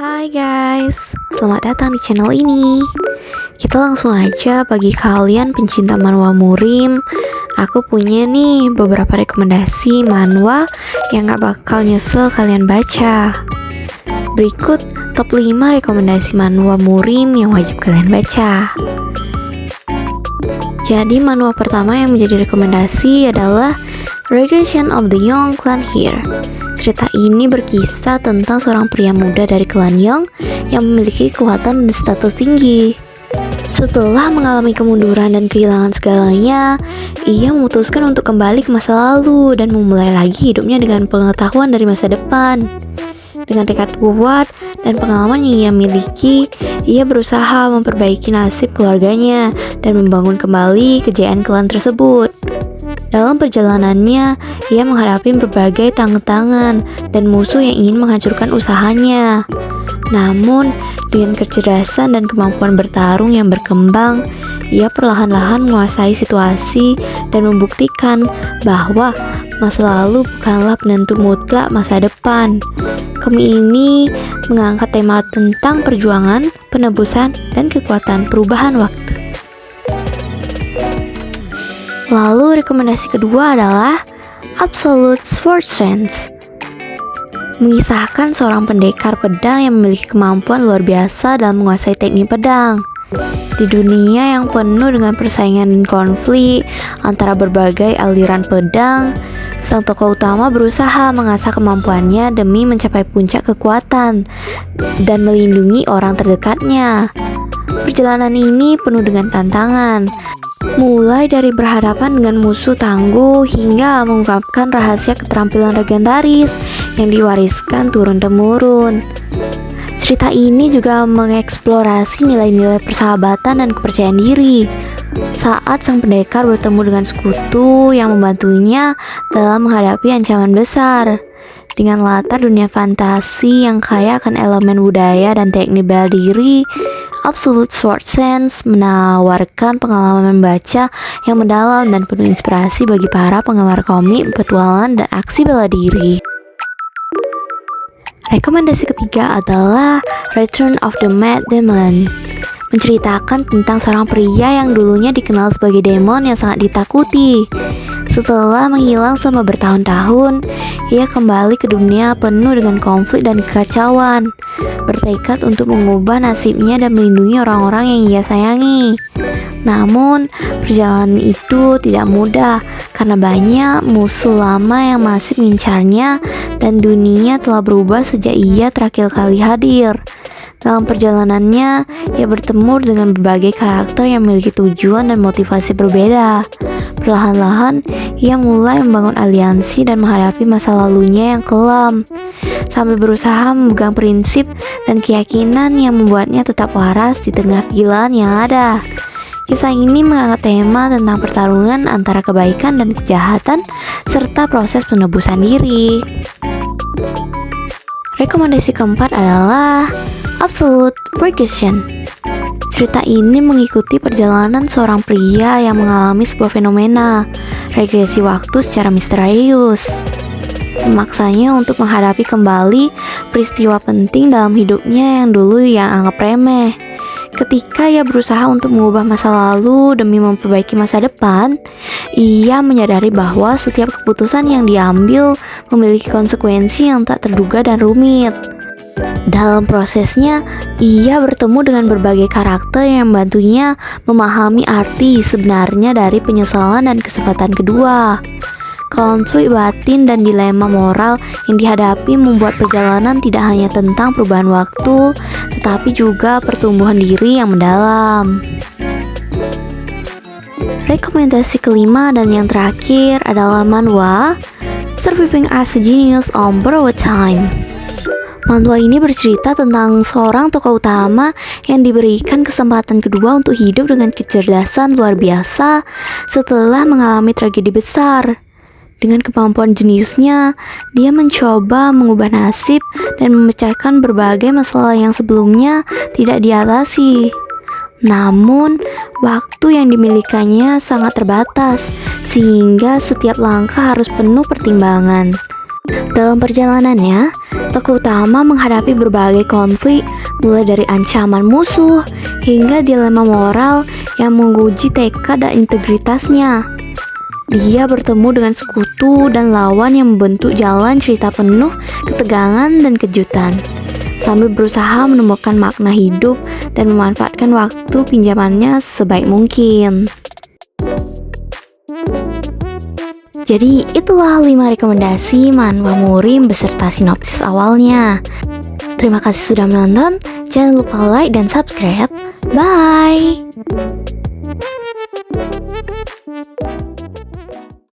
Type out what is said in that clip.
Hai guys, selamat datang di channel ini. Kita langsung aja bagi kalian pencinta manhwa Murim. Aku punya nih beberapa rekomendasi manhwa yang gak bakal nyesel kalian baca. Berikut top 5 rekomendasi manhwa Murim yang wajib kalian baca. Jadi manhwa pertama yang menjadi rekomendasi adalah Regression of the Young Clan Here. Cerita ini berkisah tentang seorang pria muda dari klan Young yang memiliki kekuatan dan status tinggi. Setelah mengalami kemunduran dan kehilangan segalanya, ia memutuskan untuk kembali ke masa lalu dan memulai lagi hidupnya dengan pengetahuan dari masa depan. Dengan tekad kuat dan pengalaman yang ia miliki, ia berusaha memperbaiki nasib keluarganya dan membangun kembali kejayaan klan tersebut. Dalam perjalanannya, ia menghadapi berbagai tantangan dan musuh yang ingin menghancurkan usahanya. Namun, dengan kecerdasan dan kemampuan bertarung yang berkembang, ia perlahan-lahan menguasai situasi dan membuktikan bahwa masa lalu bukanlah penentu mutlak masa depan. Komik ini mengangkat tema tentang perjuangan, penebusan, dan kekuatan perubahan waktu. Lalu rekomendasi kedua adalah Absolute Sword Strength. Mengisahkan seorang pendekar pedang yang memiliki kemampuan luar biasa dalam menguasai teknik pedang. Di dunia yang penuh dengan persaingan dan konflik antara berbagai aliran pedang, sang tokoh utama berusaha mengasah kemampuannya demi mencapai puncak kekuatan dan melindungi orang terdekatnya. Perjalanan ini penuh dengan tantangan, mulai dari berhadapan dengan musuh tangguh hingga mengungkapkan rahasia keterampilan legendaris yang diwariskan turun-temurun. Cerita ini juga mengeksplorasi nilai-nilai persahabatan dan kepercayaan diri saat sang pendekar bertemu dengan sekutu yang membantunya dalam menghadapi ancaman besar. Dengan latar dunia fantasi yang kaya akan elemen budaya dan teknik bela diri, Absolute Sword Sense menawarkan pengalaman membaca yang mendalam dan penuh inspirasi bagi para penggemar komik, petualangan, dan aksi bela diri. Rekomendasi ketiga adalah Return of the Mad Demon. Menceritakan tentang seorang pria yang dulunya dikenal sebagai demon yang sangat ditakuti. Setelah menghilang selama bertahun-tahun, ia kembali ke dunia penuh dengan konflik dan kekacauan, bertekad untuk mengubah nasibnya dan melindungi orang-orang yang ia sayangi. Namun, perjalanan itu tidak mudah karena banyak musuh lama yang masih mengincarnya dan dunia telah berubah sejak ia terakhir kali hadir. Dalam perjalanannya, ia bertemu dengan berbagai karakter yang memiliki tujuan dan motivasi berbeda. Perlahan-lahan, ia mulai membangun aliansi dan menghadapi masa lalunya yang kelam, sambil berusaha memegang prinsip dan keyakinan yang membuatnya tetap waras di tengah kegilaan yang ada. Kisah ini mengangkat tema tentang pertarungan antara kebaikan dan kejahatan, serta proses penebusan diri. Rekomendasi keempat adalah Absolute Regression. Cerita ini mengikuti perjalanan seorang pria yang mengalami sebuah fenomena regresi waktu secara misterius, memaksanya untuk menghadapi kembali peristiwa penting dalam hidupnya yang dulu ia anggap remeh. Ketika ia berusaha untuk mengubah masa lalu demi memperbaiki masa depan, ia menyadari bahwa setiap keputusan yang diambil memiliki konsekuensi yang tak terduga dan rumit. Dalam prosesnya, ia bertemu dengan berbagai karakter yang membantunya memahami arti sebenarnya dari penyesalan dan kesempatan kedua. Konflik batin dan dilema moral yang dihadapi membuat perjalanan tidak hanya tentang perubahan waktu, tetapi juga pertumbuhan diri yang mendalam. Rekomendasi kelima dan yang terakhir adalah manhwa Surviving as a Genius on Borrowed Time. Manhwa ini bercerita tentang seorang tokoh utama yang diberikan kesempatan kedua untuk hidup dengan kecerdasan luar biasa setelah mengalami tragedi besar. Dengan kemampuan jeniusnya, dia mencoba mengubah nasib dan memecahkan berbagai masalah yang sebelumnya tidak diatasi. Namun, waktu yang dimilikannya sangat terbatas, sehingga setiap langkah harus penuh pertimbangan. Dalam perjalanannya, tokoh utama menghadapi berbagai konflik, mulai dari ancaman musuh hingga dilema moral yang menguji tekad dan integritasnya. Dia bertemu dengan sekutu dan lawan yang membentuk jalan cerita penuh ketegangan dan kejutan, sambil berusaha menemukan makna hidup dan memanfaatkan waktu pinjamannya sebaik mungkin. Jadi itulah 5 rekomendasi manhwa Murim beserta sinopsis awalnya. Terima kasih sudah menonton, jangan lupa like dan subscribe. Bye!